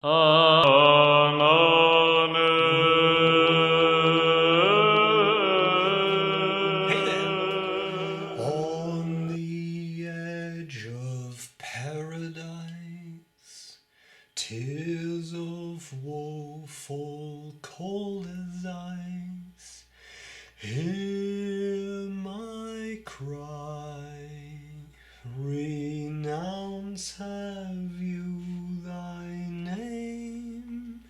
Hey there. On the edge of paradise, tears of woe fall cold as ice. Hear my cry, renounce have you thy name.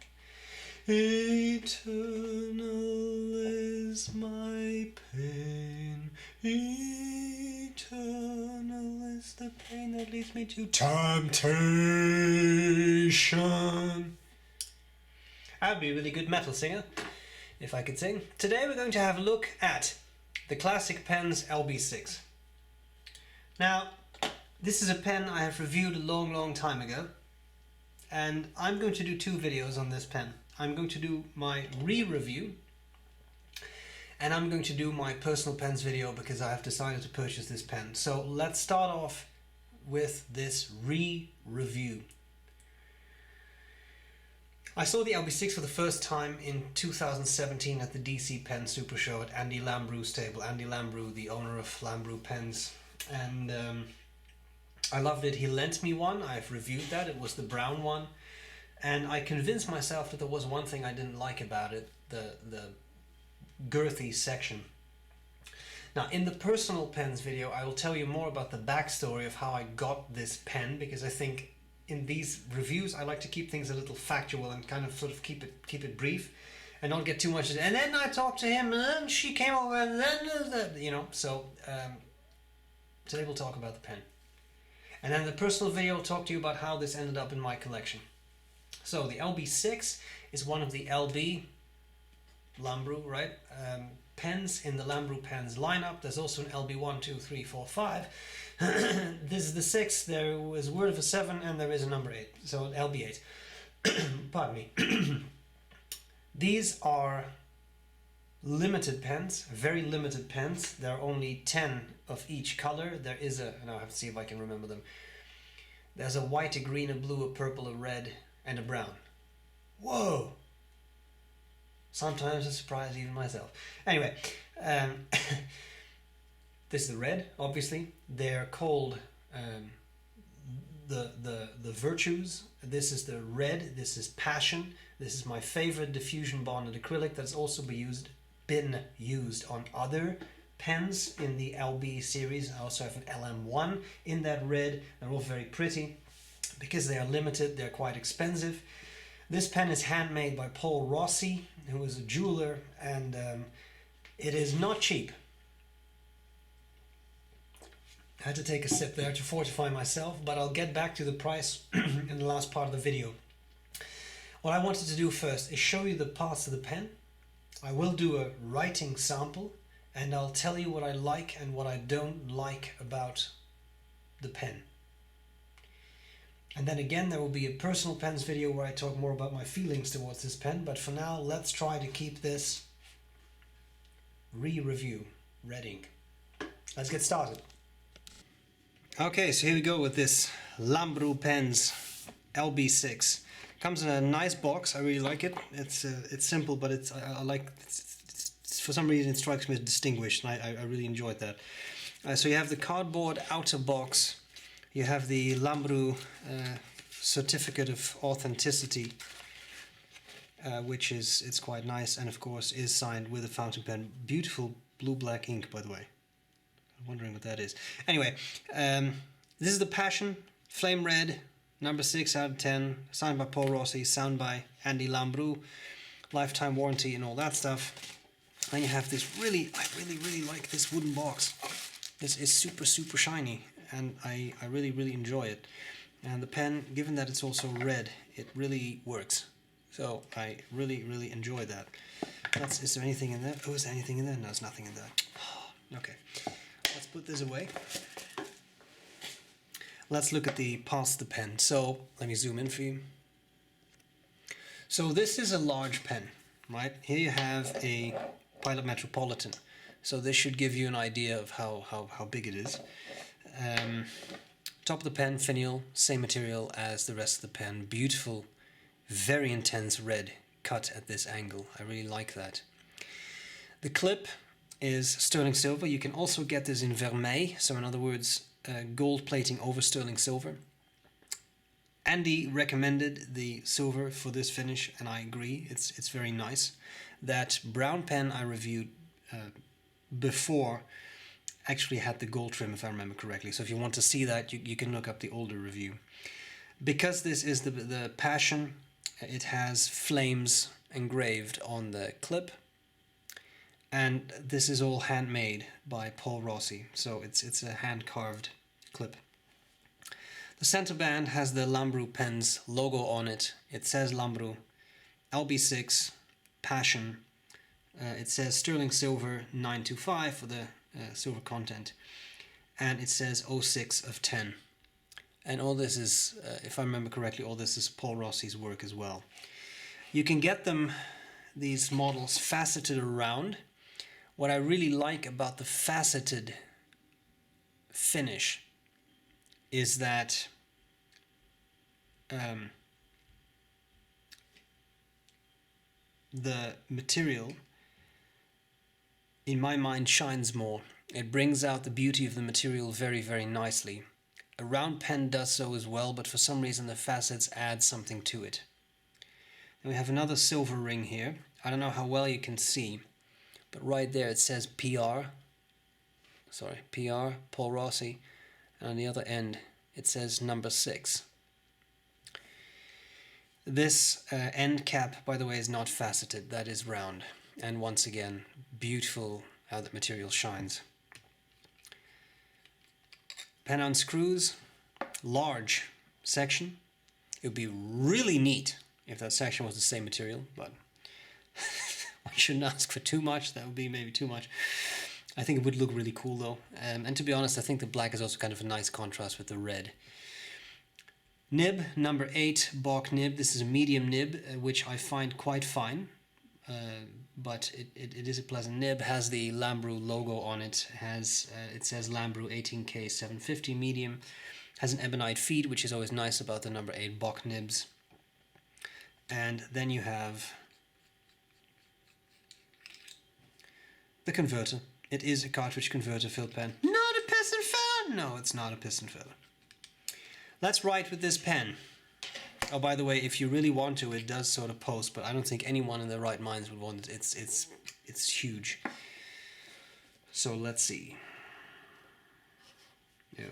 Eternal is my pain, eternal is the pain that leads me to temptation. I'd be a really good metal singer if I could sing. Today we're going to have a look at the Classic Pens LB6. Now, this is a pen I have reviewed a long time ago, and I'm going to do two videos on this pen. I'm going to do my re-review, and I'm going to do my personal pens video because I have decided to purchase this pen. So let's start off with this re-review. I saw the LB6 for the first time in 2017 at the DC Pen Super Show at Andy Lambrew's table. Andy Lambrew, the owner of Lambrew Pens, and I loved it. He lent me one. I've reviewed that. It was the brown one, and I convinced myself that there was one thing I didn't like about it, the girthy section. Now, in the personal pens video, I will tell you more about the backstory of how I got this pen, because I think in these reviews I like to keep things a little factual and kind of sort of keep it brief and not get too much. And then I talked to him, and then she came over, and then you know. So today we'll talk about the pen, and then the personal video will talk to you about how this ended up in my collection. So the LB6 is one of the LB Lambrew, right? Pens in the Lambrew Pens lineup. There's also an LB 1, 2, 3, 4, 5. This is the 6. There was word of a 7, and there is a number 8. So LB 8. Pardon me. These are limited pens, very limited pens. There are only 10 of each color. There is a, now I have to see if I can remember them. There's a white, a green, a blue, a purple, a red, and a brown. Whoa! Sometimes I surprise even myself. Anyway, this is the red, obviously. They're called the Virtues. This is the red. This is Passion. This is my favorite diffusion bonded acrylic that's also been used on other pens in the LB series. I also have an LM1 in that red. They're all very pretty. Because they are limited, they're quite expensive. This pen is handmade by Paul Rossi, who is a jeweler, and it is not cheap. I had to take a sip there to fortify myself, but I'll get back to the price in the last part of the video. What I wanted to do first is show you the parts of the pen. I will do a writing sample, and I'll tell you what I like and what I don't like about the pen. And then again, there will be a personal pens video where I talk more about my feelings towards this pen, but for now, let's try to keep this re-review reading. Let's get started. Okay, so here we go with this Lambrew Pens LB6. Comes in a nice box. I really like it. It's simple, but I like. It's, for some reason, it strikes me as distinguished, and I really enjoyed that. So you have the cardboard outer box. You have the Lambrew certificate of authenticity, which it's quite nice, and of course is signed with a fountain pen. Beautiful blue-black ink, by the way. I'm wondering what that is. Anyway, this is the Passion Flame Red, number 6 out of 10, signed by Paul Rossi, sound by Andy Lambrew, lifetime warranty and all that stuff. And you have this I really like this wooden box. This is super shiny, and I really enjoy it. And the pen, given that it's also red, it really works. So I really enjoy that. Is there anything in there? Oh, is there anything in there? No, there's nothing in there. Okay, let's put this away. Let's look at the parts of the pen. So let me zoom in for you. So this is a large pen, right? Here you have a Pilot Metropolitan. So this should give you an idea of how big it is. Top of the pen, finial, same material as the rest of the pen. Beautiful very intense red cut at this angle. I really like that. The clip is sterling silver. You can also get this in vermeil, so in other words, gold plating over sterling silver. Andy recommended the silver for this finish, and I agree, it's very nice. That brown pen I reviewed before actually had the gold trim, if I remember correctly. So if you want to see that, you can look up the older review. Because this is the Passion, it has flames engraved on the clip, and this is all handmade by Paul Rossi, so it's a hand-carved clip. The center band has the Lambru Pens logo on it. It says Lambru, LB6, Passion. It says sterling silver 925 for the silver content, and it says 06 of 10. And all this is, if I remember correctly, all this is Paul Rossi's work as well. You can get them, these models, faceted around. What I really like about the faceted finish is that the material, in my mind, shines more. It brings out the beauty of the material very, very nicely. A round pen does so as well, but for some reason the facets add something to it. And we have another silver ring here. I don't know how well you can see, but right there it says PR, Paul Rossi, and on the other end it says number 6. This end cap, by the way, is not faceted, that is round. And once again, beautiful how the material shines. Pen unscrews, large section. It would be really neat if that section was the same material, but I shouldn't ask for too much. That would be maybe too much. I think it would look really cool though. And to be honest, I think the black is also kind of a nice contrast with the red. Nib, number 8, Bock nib. This is a medium nib, which I find quite fine. But it is a pleasant nib. Has the Lambru logo on it. It says Lambru 18K 750 medium. Has an ebonite feed, which is always nice about the number 8 Bock nibs. And then you have the converter. It is a cartridge converter fill pen. Not a piston filler! No, it's not a piston filler. Let's write with this pen. Oh, by the way, if you really want to, it does sort of post, but I don't think anyone in their right minds would want it. It's huge. So let's see. Yeah.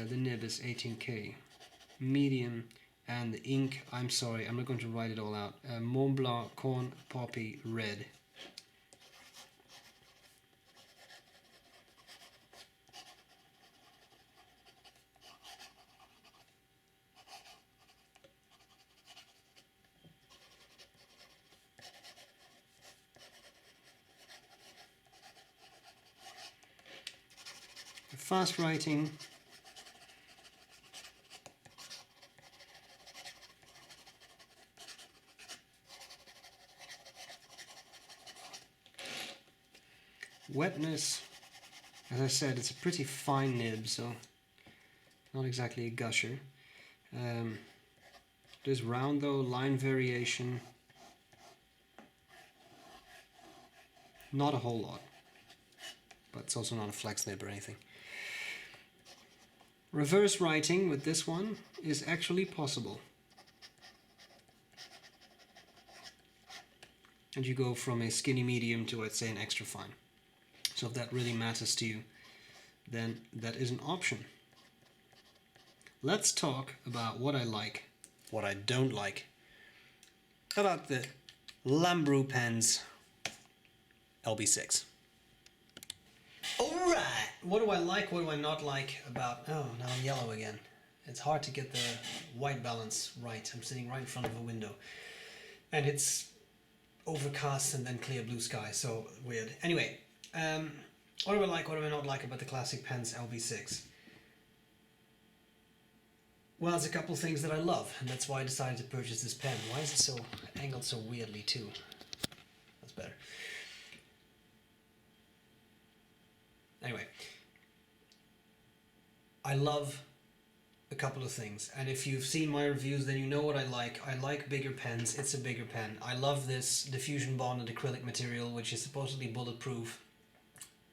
The nib is 18K medium, and the ink, I'm sorry, I'm not going to write it all out. Mont Blanc Corn Poppy Red. Fast writing. Wetness, as I said, it's a pretty fine nib, so not exactly a gusher. It is round though, line variation, not a whole lot, but it's also not a flex nib or anything. Reverse writing with this one is actually possible. And you go from a skinny medium to, I'd say, an extra fine. So if that really matters to you, then that is an option. Let's talk about what I like, what I don't like, about the Lambru Pens LB6. Alright, what do I like, what do I not like about... Oh, now I'm yellow again. It's hard to get the white balance right. I'm sitting right in front of a window. And it's overcast and then clear blue sky, so weird. Anyway, what do I like, what do I not like about the Classic Pens LB6? Well, there's a couple of things that I love, and that's why I decided to purchase this pen. Why is it so angled so weirdly too? That's better. Anyway, I love a couple of things, and if you've seen my reviews, then you know what I like. I like bigger pens. It's a bigger pen. I love this diffusion bonded acrylic material, which is supposedly bulletproof.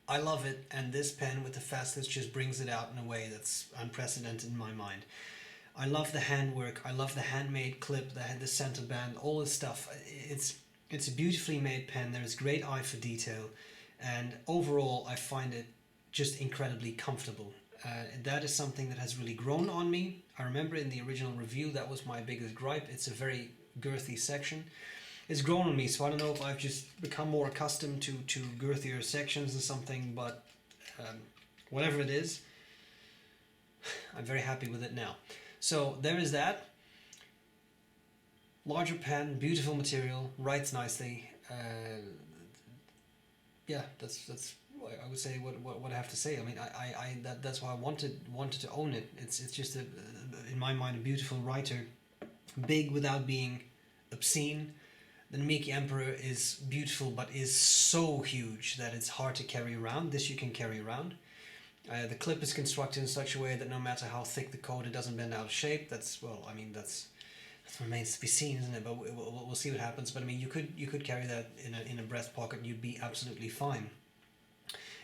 I love it, and this pen with the facets just brings it out in a way that's unprecedented in my mind. I love the handwork. I love the handmade clip that had the center band, all this stuff. It's a beautifully made pen. There's great eye for detail, and overall I find it just incredibly comfortable. That is something that has really grown on me. I remember in the original review that was my biggest gripe. It's a very girthy section. It's grown on me, so I don't know if I've just become more accustomed to girthier sections or something, but whatever it is, I'm very happy with it now. So there is that. Larger pen, beautiful material, writes nicely. Yeah, that's I would say what I have to say. I mean, that's why I wanted to own it. It's just in my mind, a beautiful writer, big without being obscene. The Namiki Emperor is beautiful, but is so huge that it's hard to carry around. This you can carry around. The clip is constructed in such a way that no matter how thick the coat, it doesn't bend out of shape. That's, well, I mean, that remains to be seen, isn't it? But we'll see what happens. But I mean, you could carry that in a breast pocket, and you'd be absolutely fine.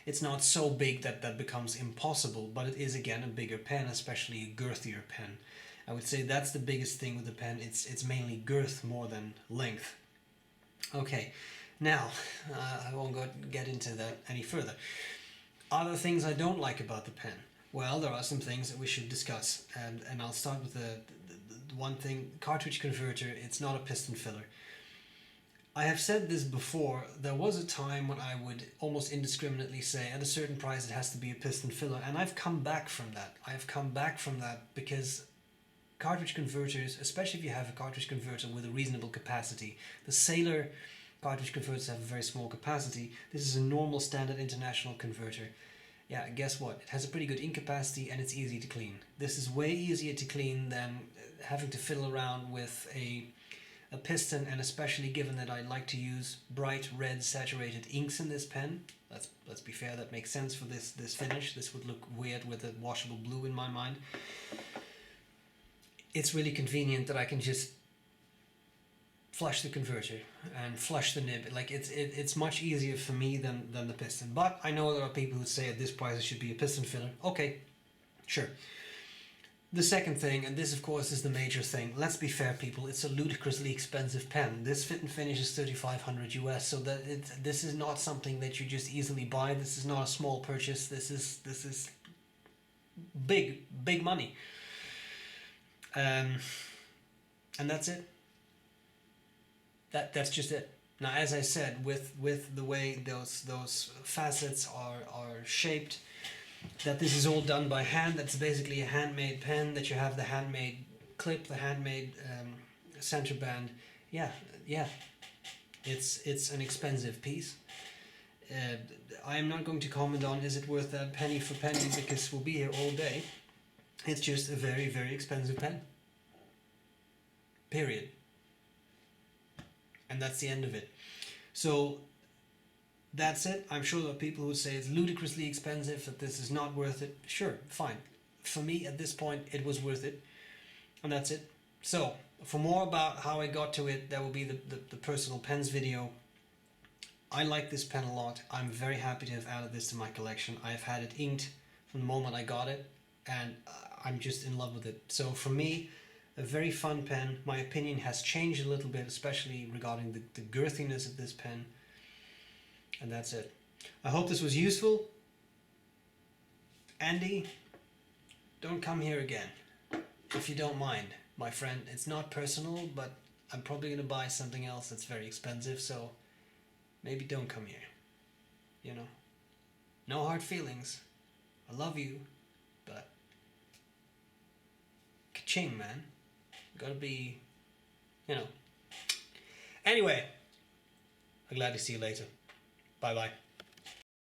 It's not so big that becomes impossible, but it is again a bigger pen, especially a girthier pen. I would say that's the biggest thing with the pen. It's mainly girth more than length. Okay, now I won't get into that any further. Other things I don't like about the pen. Well, there are some things that we should discuss, and I'll start with the one thing: cartridge converter. It's not a piston filler. I have said this before. There was a time when I would almost indiscriminately say at a certain price it has to be a piston filler, and I've come back from that. I've come back from that because cartridge converters, especially if you have a cartridge converter with a reasonable capacity, the Sailor cartridge converters have a very small capacity. This is a normal standard international converter. Yeah, guess what? It has a pretty good ink capacity and it's easy to clean. This is way easier to clean than having to fiddle around with a piston, and especially given that I like to use bright red saturated inks in this pen. Let's be fair, that makes sense for this finish. This would look weird with a washable blue in my mind. It's really convenient that I can just flush the converter and flush the nib. Like it's much easier for me than the piston. But I know there are people who say at this price it should be a piston filler. Okay, sure. The second thing, and this of course is the major thing, let's be fair people, it's a ludicrously expensive pen. This fit and finish is $3,500 US, so that this is not something that you just easily buy. This is not a small purchase. This is big money. And that's it. That's just it. Now, as I said, with the way those facets are shaped, that this is all done by hand. That's basically a handmade pen. That you have the handmade clip, the handmade center band. Yeah. It's an expensive piece. I am not going to comment on is it worth that penny for penny, because we'll be here all day. It's just a very, very expensive pen. Period. And that's the end of it. So that's it. I'm sure there are people who say it's ludicrously expensive, that this is not worth it. Sure, fine. For me, at this point, it was worth it. And that's it. So, for more about how I got to it, that will be the personal pens video. I like this pen a lot. I'm very happy to have added this to my collection. I've had it inked from the moment I got it, and I'm just in love with it. So for me, a very fun pen. My opinion has changed a little bit, especially regarding the girthiness of this pen. And that's it. I hope this was useful. Andy, don't come here again, if you don't mind, my friend. It's not personal, but I'm probably going to buy something else that's very expensive, so maybe don't come here. You know? No hard feelings. I love you, but ka-ching, man. Gotta be, you know. Anyway, I'm glad to see you later. Bye-bye.